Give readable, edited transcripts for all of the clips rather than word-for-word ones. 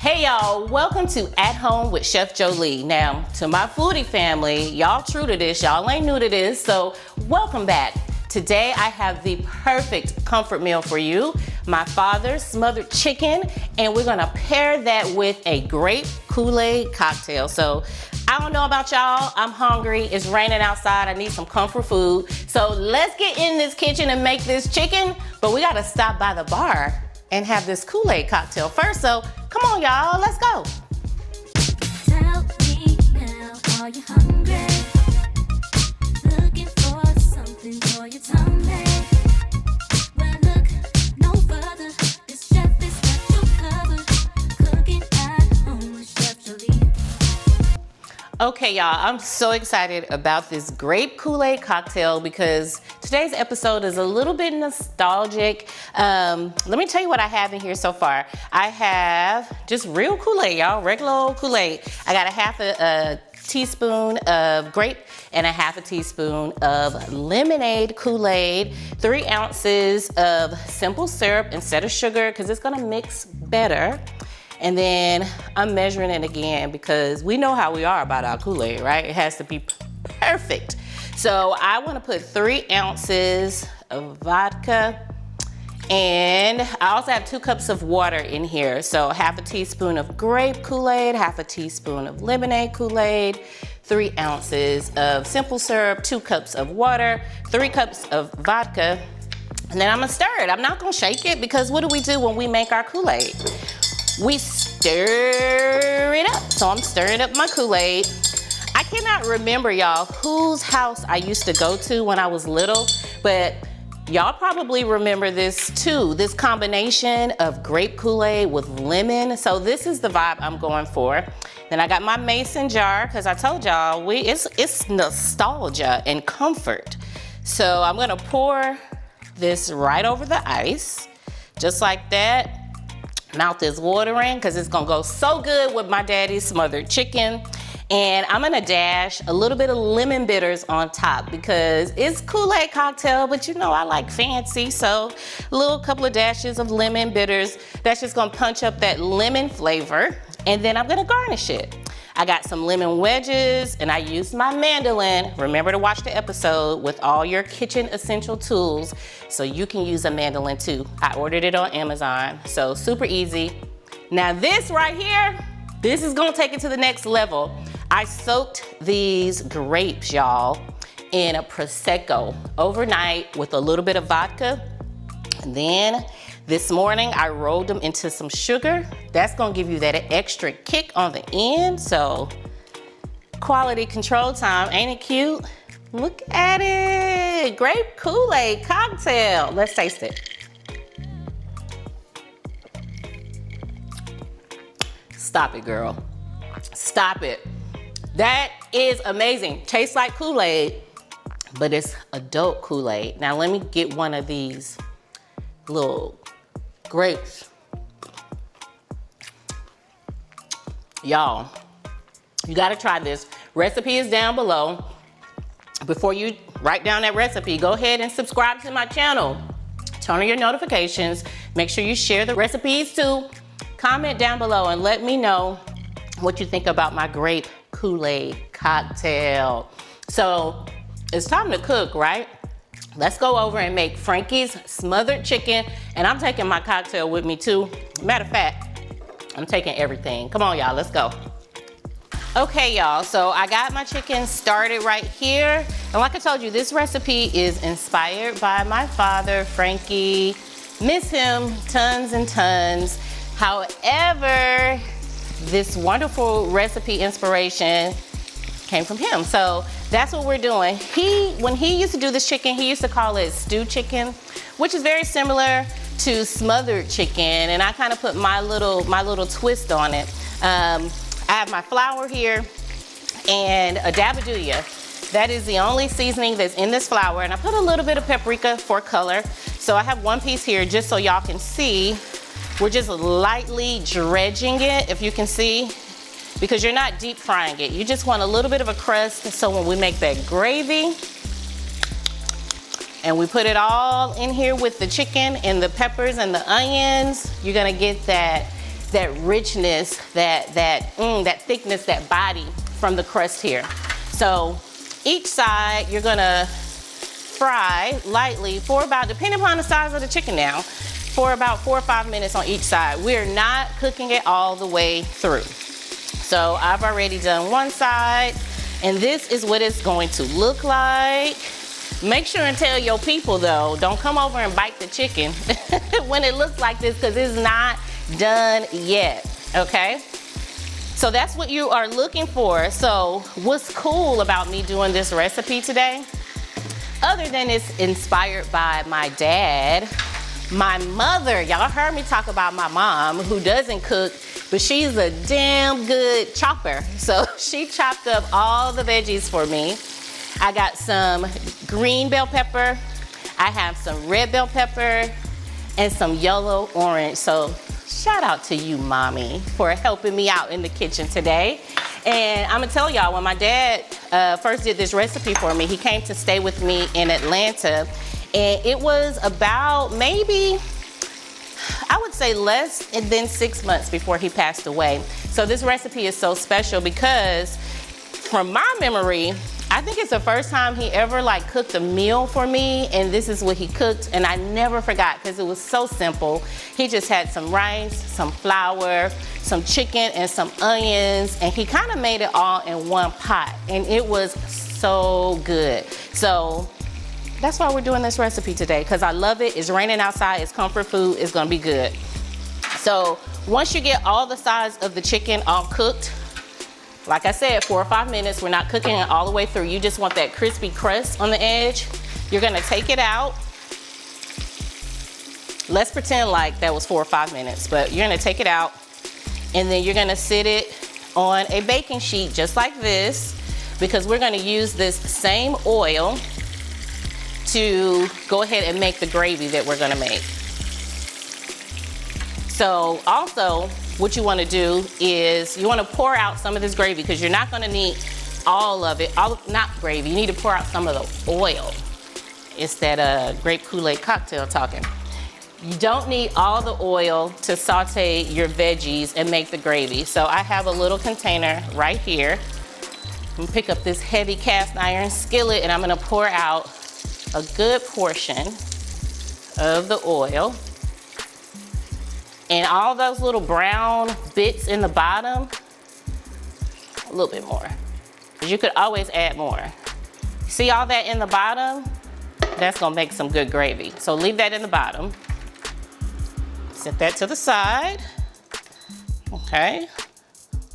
Hey y'all, welcome to At Home with Chef Jolie. Now, to my foodie family, y'all true to this, y'all ain't new to this, so welcome back. Today I have the perfect comfort meal for you, my father's smothered chicken, and we're gonna pair that with a grape Kool-Aid cocktail. So I don't know about y'all, I'm hungry, it's raining outside, I need some comfort food. So let's get in this kitchen and make this chicken, but we gotta stop by the bar and have this Kool-Aid cocktail first. So come on y'all, let's go. Tell me now, are you hungry? Looking for something for your tummy. Well look no further, this chef is got you covered. Cooking at home with Chef Jolie. Okay y'all, I'm so excited about this grape Kool-Aid cocktail because today's episode is a little bit nostalgic. Let me tell you what I have in here so far. I have just real Kool-Aid, y'all, regular old Kool-Aid. I got a half a teaspoon of grape and a half a teaspoon of lemonade Kool-Aid, 3 ounces of simple syrup instead of sugar because it's gonna mix better. And then I'm measuring it again because we know how we are about our Kool-Aid, right? It has to be perfect. So I wanna put 3 ounces of vodka, and I also have 2 cups of water in here. So half a teaspoon of grape Kool-Aid, half a teaspoon of lemonade Kool-Aid, 3 ounces of simple syrup, 2 cups of water, 3 cups of vodka, and then I'm gonna stir it. I'm not gonna shake it because what do we do when we make our Kool-Aid? We stir it up. So I'm stirring up my Kool-Aid. I cannot remember, y'all, whose house I used to go to when I was little, but y'all probably remember this too, this combination of grape Kool-Aid with lemon. So this is the vibe I'm going for. Then I got my mason jar, because I told y'all, it's nostalgia and comfort. So I'm gonna pour this right over the ice, just like that. Mouth is watering because it's gonna go so good with my daddy's smothered chicken. And I'm gonna dash a little bit of lemon bitters on top because it's Kool-Aid cocktail, but you know I like fancy, so a little couple of dashes of lemon bitters. That's just gonna punch up that lemon flavor. And then I'm gonna garnish it. I got some lemon wedges and I used my mandolin. Remember to watch the episode with all your kitchen essential tools so you can use a mandolin too. I ordered it on Amazon, so super easy. Now this right here, this is gonna take it to the next level. I soaked these grapes, y'all, in a Prosecco overnight with a little bit of vodka. And then this morning, I rolled them into some sugar. That's gonna give you that extra kick on the end. So, quality control time, ain't it cute? Look at it, grape Kool-Aid cocktail. Let's taste it. Stop it, girl. Stop it. That is amazing. Tastes like Kool-Aid, but it's adult Kool-Aid. Now let me get one of these little grapes. Y'all, you gotta try this. Recipe is down below. Before you write down that recipe, go ahead and subscribe to my channel. Turn on your notifications. Make sure you share the recipes too. Comment down below and let me know what you think about my grape Kool-Aid cocktail. So it's time to cook, right? Let's go over and make Frankie's smothered chicken, and I'm taking my cocktail with me too. Matter of fact, I'm taking everything. Come on, y'all, let's go. Okay, y'all, so I got my chicken started right here. And like I told you, this recipe is inspired by my father, Frankie. Miss him tons and tons. However, this wonderful recipe inspiration came from him. So that's what we're doing. When he used to do this chicken, he used to call it stew chicken, which is very similar to smothered chicken. And I kind of put my little twist on it. I have my flour here and a dabadooya. That is the only seasoning that's in this flour. And I put a little bit of paprika for color. So I have 1 piece here just so y'all can see. We're just lightly dredging it, if you can see, because you're not deep frying it. You just want a little bit of a crust so when we make that gravy, and we put it all in here with the chicken and the peppers and the onions, you're gonna get that that richness, that thickness, that body from the crust here. So each side you're gonna fry lightly for about, depending upon the size of the chicken now, for about 4 or 5 minutes on each side. We're not cooking it all the way through. So I've already done one side, and this is what it's going to look like. Make sure and tell your people though, don't come over and bite the chicken when it looks like this, because it's not done yet, okay? So that's what you are looking for. So what's cool about me doing this recipe today, other than it's inspired by my dad, my mother, y'all heard me talk about my mom who doesn't cook, but she's a damn good chopper. So she chopped up all the veggies for me. I got some green bell pepper, I have some red bell pepper, and some yellow orange. So shout out to you, mommy, for helping me out in the kitchen today. And I'm gonna tell y'all, when my dad first did this recipe for me, he came to stay with me in Atlanta, and it was about maybe, I would say less than 6 months before he passed away. So this recipe is so special because from my memory, I think it's the first time he ever like cooked a meal for me, and this is what he cooked, and I never forgot because it was so simple. He just had some rice, some flour, some chicken, and some onions, and he kind of made it all in one pot, and it was so good. So that's why we're doing this recipe today, because I love it. It's raining outside, it's comfort food, it's gonna be good. So once you get all the sides of the chicken all cooked, like I said, 4 or 5 minutes, we're not cooking it all the way through. You just want that crispy crust on the edge. You're gonna take it out. Let's pretend like that was 4 or 5 minutes, but you're gonna take it out, and then you're gonna sit it on a baking sheet just like this, because we're gonna use this same oil to go ahead and make the gravy that we're gonna make. So also, what you wanna do is you wanna pour out some of this gravy, because you're not gonna need all of it, not gravy, you need to pour out some of the oil. It's that Grape Kool-Aid cocktail talking. You don't need all the oil to saute your veggies and make the gravy. So I have a little container right here. I'm gonna pick up this heavy cast iron skillet, and I'm gonna pour out a good portion of the oil. And all those little brown bits in the bottom, a little bit more. You could always add more. See all that in the bottom? That's gonna make some good gravy. So leave that in the bottom. Set that to the side. Okay,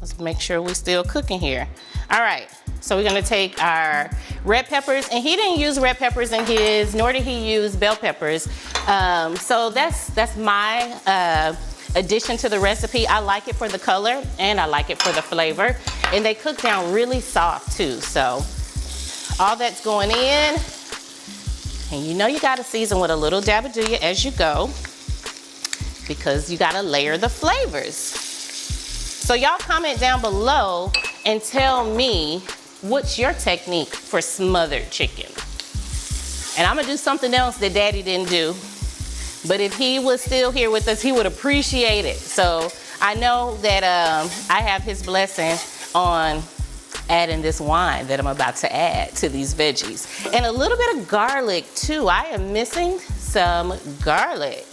let's make sure we're still cooking here. All right, so we're gonna take our red peppers, and he didn't use red peppers in his, nor did he use bell peppers. So that's my addition to the recipe. I like it for the color, and I like it for the flavor. And they cook down really soft too. So all that's going in, and you know you gotta season with a little dabadooya as you go, because you gotta layer the flavors. So y'all comment down below and tell me what's your technique for smothered chicken. And I'm gonna do something else that Daddy didn't do, but if he was still here with us, he would appreciate it. So I know that I have his blessing on adding this wine that I'm about to add to these veggies. And a little bit of garlic too. I am missing some garlic.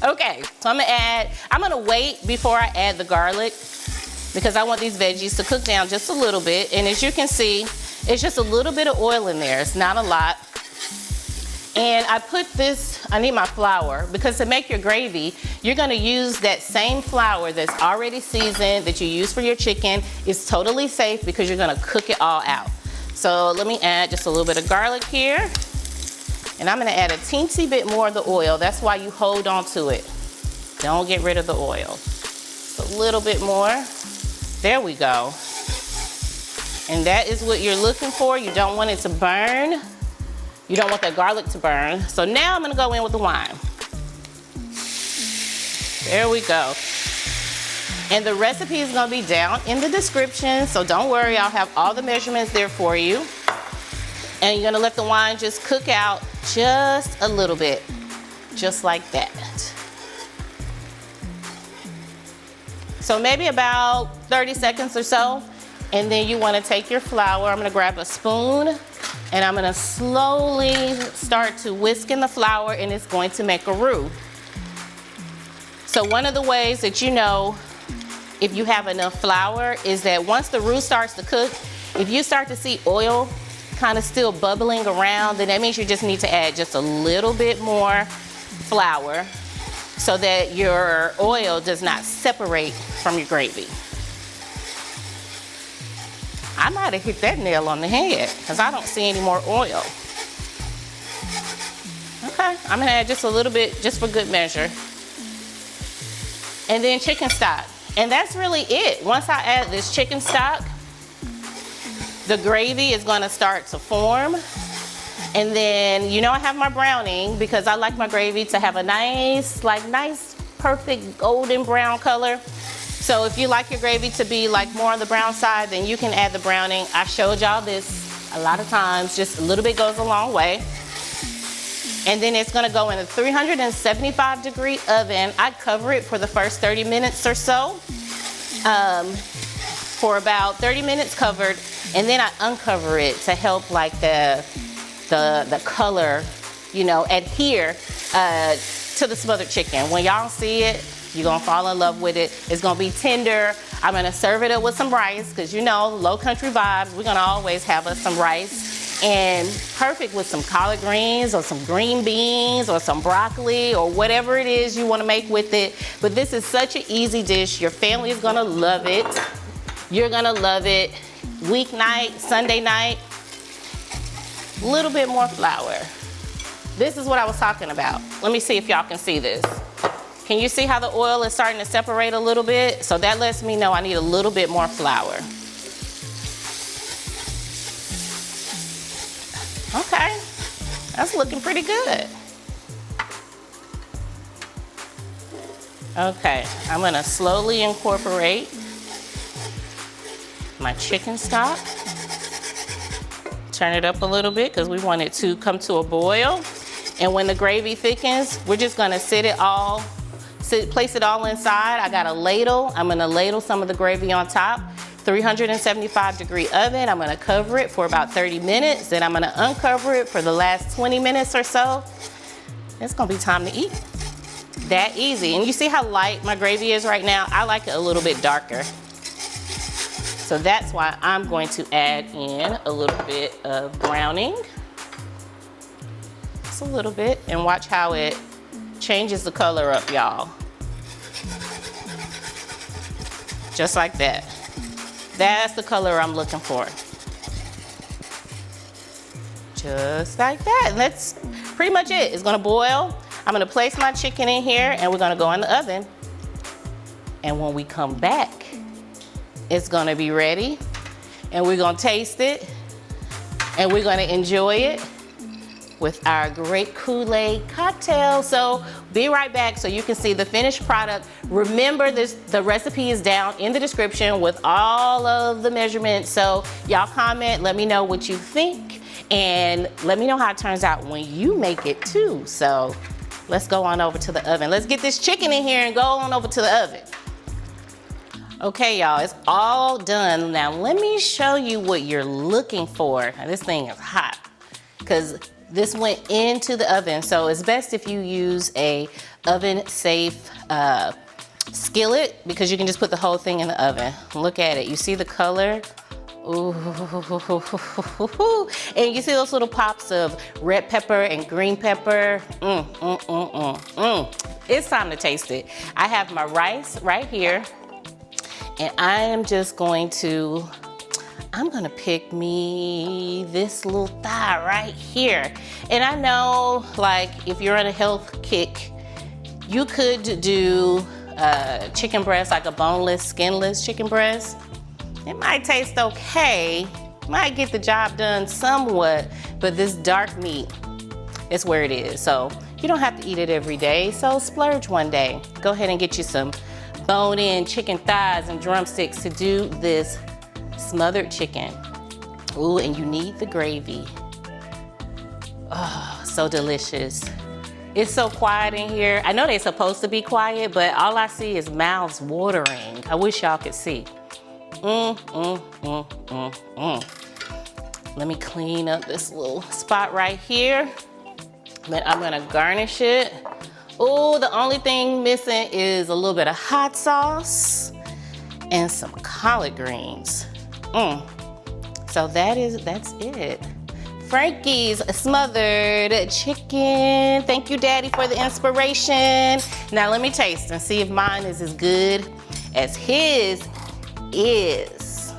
Okay, so I'm gonna wait before I add the garlic, because I want these veggies to cook down just a little bit. And as you can see, it's just a little bit of oil in there. It's not a lot. And I put this, I need my flour, because to make your gravy, you're gonna use that same flour that's already seasoned that you use for your chicken. It's totally safe because you're gonna cook it all out. So let me add just a little bit of garlic here. And I'm gonna add a teensy bit more of the oil. That's why you hold on to it. Don't get rid of the oil. Just a little bit more. There we go. And that is what you're looking for. You don't want it to burn. You don't want that garlic to burn. So now I'm gonna go in with the wine. There we go. And the recipe is gonna be down in the description, so don't worry, I'll have all the measurements there for you. And you're gonna let the wine just cook out just a little bit, just like that. So maybe about 30 seconds or so. And then you want to take your flour. I'm going to grab a spoon and I'm going to slowly start to whisk in the flour, and it's going to make a roux. So one of the ways that you know if you have enough flour is that once the roux starts to cook, if you start to see oil kind of still bubbling around, then that means you just need to add just a little bit more flour so that your oil does not separate from your gravy. I might have hit that nail on the head because I don't see any more oil. Okay, I'm gonna add just a little bit just for good measure. And then chicken stock. And that's really it. Once I add this chicken stock, the gravy is gonna start to form. And then, you know, I have my browning because I like my gravy to have a nice, perfect golden brown color. So if you like your gravy to be like more on the brown side, then you can add the browning. I showed y'all this a lot of times, just a little bit goes a long way. And then it's gonna go in a 375-degree oven. I cover it for the first 30 minutes or so, for about 30 minutes covered, and then I uncover it to help like the color, you know, adhere to the smothered chicken. When y'all see it, you're gonna fall in love with it. It's gonna be tender. I'm gonna serve it up with some rice, because you know, low country vibes, we're gonna always have us some rice. And perfect with some collard greens or some green beans or some broccoli or whatever it is you wanna make with it. But this is such an easy dish. Your family is gonna love it. You're gonna love it. Weeknight, Sunday night, a little bit more flour. This is what I was talking about. Let me see if y'all can see this. Can you see how the oil is starting to separate a little bit? So that lets me know I need a little bit more flour. Okay, that's looking pretty good. Okay, I'm gonna slowly incorporate my chicken stock. Turn it up a little bit because we want it to come to a boil. And when the gravy thickens, we're just gonna place it all inside. I got a ladle. I'm gonna ladle some of the gravy on top. 375-degree oven. I'm gonna cover it for about 30 minutes. Then I'm gonna uncover it for the last 20 minutes or so. It's gonna be time to eat. That easy. And you see how light my gravy is right now? I like it a little bit darker. So that's why I'm going to add in a little bit of browning. Just a little bit, and watch how it changes the color up, y'all. Just like that. That's the color I'm looking for. Just like that. And that's pretty much it. It's gonna boil. I'm gonna place my chicken in here and we're gonna go in the oven. And when we come back, it's gonna be ready and we're gonna taste it and we're gonna enjoy it with our Grape Kool-Aid cocktail. So be right back so you can see the finished product. Remember the recipe is down in the description with all of the measurements. So y'all comment, let me know what you think, and let me know how it turns out when you make it too. So let's go on over to the oven. Let's get this chicken in here and go on over to the oven. Okay, y'all, it's all done. Now let me show you what you're looking for. Now, this thing is hot because this went into the oven, so it's best if you use a oven-safe skillet because you can just put the whole thing in the oven. Look at it. You see the color? Ooh. And you see those little pops of red pepper and green pepper. It's time to taste it. I have my rice right here, and I am just going to pick me this little thigh right here. And I know, like, if you're on a health kick, you could do chicken breast, like a boneless, skinless chicken breast. It might taste okay, might get the job done somewhat, but this dark meat is where it is. So you don't have to eat it every day, so splurge one day. Go ahead and get you some bone-in chicken thighs and drumsticks to do this smothered chicken. Ooh, and you need the gravy. Oh, so delicious. It's so quiet in here. I know they're supposed to be quiet, but all I see is mouths watering. I wish y'all could see. Let me clean up this little spot right here. Then I'm gonna garnish it. Oh, the only thing missing is a little bit of hot sauce and some collard greens. So that's it. Frankie's smothered chicken. Thank you, Daddy, for the inspiration. Now let me taste and see if mine is as good as his is.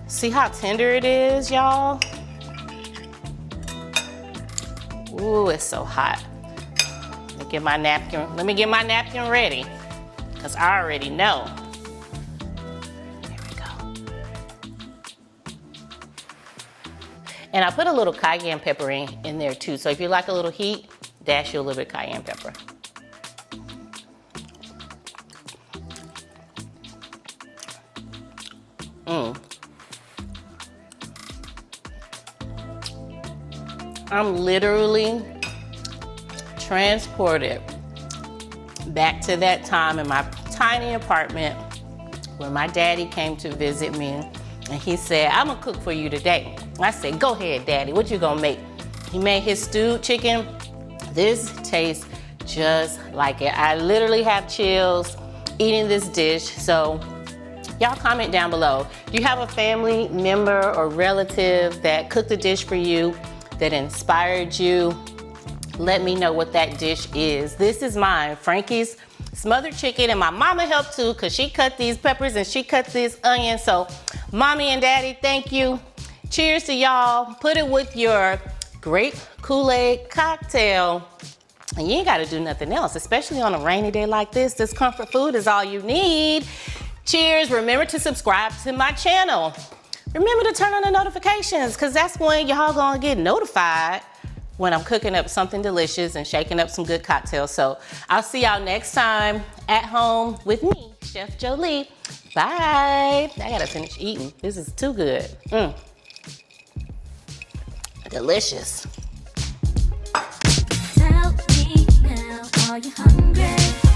See how tender it is, y'all? Ooh, it's so hot. Let me get my napkin ready, because I already know. Here we go. And I put a little cayenne pepper in there too. So if you like a little heat, dash you a little bit of cayenne pepper. I'm literally transported back to that time in my tiny apartment when my daddy came to visit me, and he said, I'm gonna cook for you today. I said, go ahead, Daddy, what you gonna make? He made his stewed chicken. This tastes just like it. I literally have chills eating this dish. So y'all comment down below. Do you have a family member or relative that cooked a dish for you that inspired you? Let me know what that dish is. This is mine, Frankie's smothered chicken, and my mama helped too, because she cut these peppers and she cut this onion. So Mommy and Daddy, thank you. Cheers to y'all. Put it with your Grape Kool-Aid cocktail, and you ain't gotta do nothing else, especially on a rainy day like this. This comfort food is all you need. Cheers. Remember to subscribe to my channel. Remember to turn on the notifications, because that's when y'all gonna get notified when I'm cooking up something delicious and shaking up some good cocktails. So I'll see y'all next time at home with me, Chef Jolie. Bye. I gotta finish eating. This is too good. Delicious. Tell me now, are you hungry?